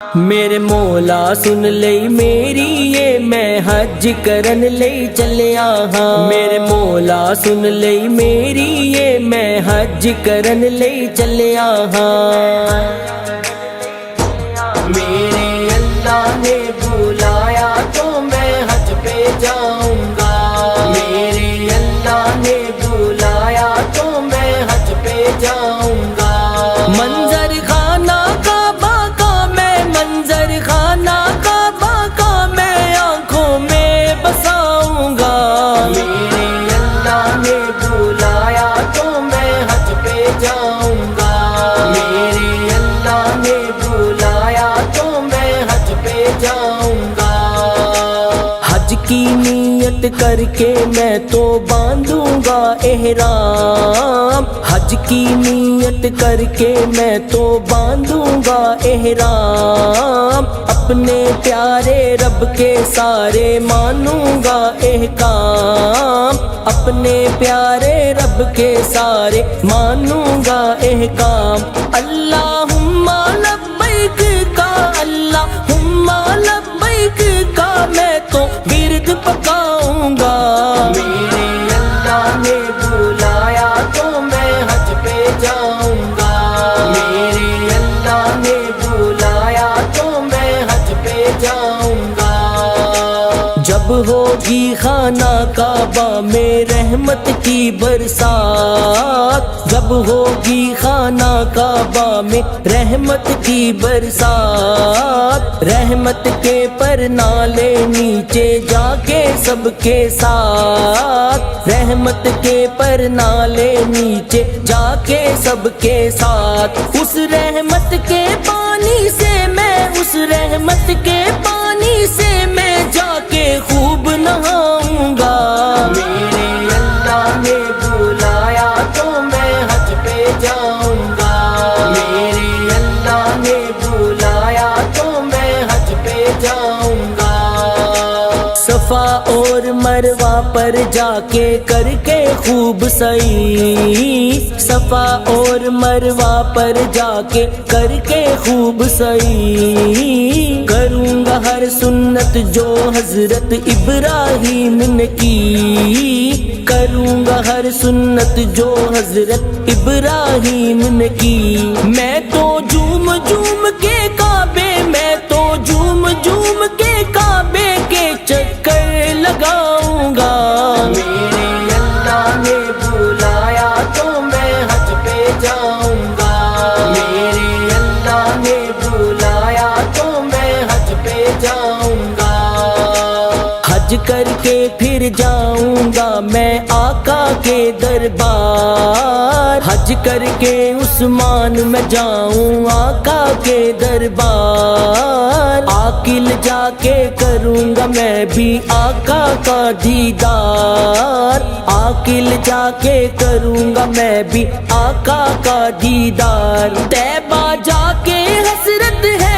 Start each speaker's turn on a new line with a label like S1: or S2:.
S1: میرے مولا سن لئی میری یہ میں حج کرن لئی چلیا ہاں میرے مولا سن لئی میری یہ میں حج کرن لئی چلیا ہاں میرے اللہ نے بلایا تو میں حج پہ جاؤں گا میرے اللہ نے بلایا تو میں حج پہ جاؤں گا منظر خانہ کعبہ کا میں منظر خانہ کعبہ کا میں آنکھوں میں بساؤں گا میرے اللہ نے بلایا تو میں حج پہ جاؤں گا میرے اللہ نے بلایا تو میں حج پہ جاؤں گا حج کی نیت کر کے میں تو باندھوں گا احرام حج کی نیت کر کے میں تو باندھوں گا احرام اپنے پیارے رب کے سارے مانوں گا احکام اپنے پیارے رب کے سارے مانوں گا احکام اللہم لبیک کا اللہم لبیک کا میں تو ورد پکاؤں گا میرے اللہ نے بلایا تو میں حج پہ جاؤں گا میرے اللہ نے بلایا تو میں حج پہ جاؤں گا جب ہوگی خانہ کعبہ میں رحمت کی برسات جب ہوگی خانہ کعبہ میں رحمت کی برسات رحمت کے پر نالے نیچے جا کے سب کے ساتھ رحمت کے پر نالے نیچے جا کے سب کے ساتھ اس رحمت کے پانی سے میں اس رحمت کے پانی سے میں جا کے خوب نہاؤں گا میرے اللہ نے بلایا تو میں حج پہ جاؤں گا میرے اللہ نے بلایا تو میں حج پہ جاؤں گا صفا اور مروہ پر جا کے کر کے خوب سعی صفا اور مروہ پر جا کے کر کے خوب سعی کروں گا ہر سنت جو حضرت ابراہیم نے کی کروں گا ہر سنت جو حضرت ابراہیم نے کی میں تو جھوم جھوم کے کعبے میں تو جھوم جھوم کے کعبے کے چکر لگاؤں گا میرے اللہ نے بلایا تو میں حج پہ جاؤں گا میرے اللہ نے بلایا تو میں حج پہ جاؤں گا حج کر کے پھر جاؤں گا میں آقا کے دربار حج کر کے عثمان میں جاؤں آقا کے دربار عاقل جا کے کروں گا میں بھی آقا کا دیدار عاقل جا کے کروں گا میں بھی آقا کا دیدار طیبہ جا کے حسرت ہے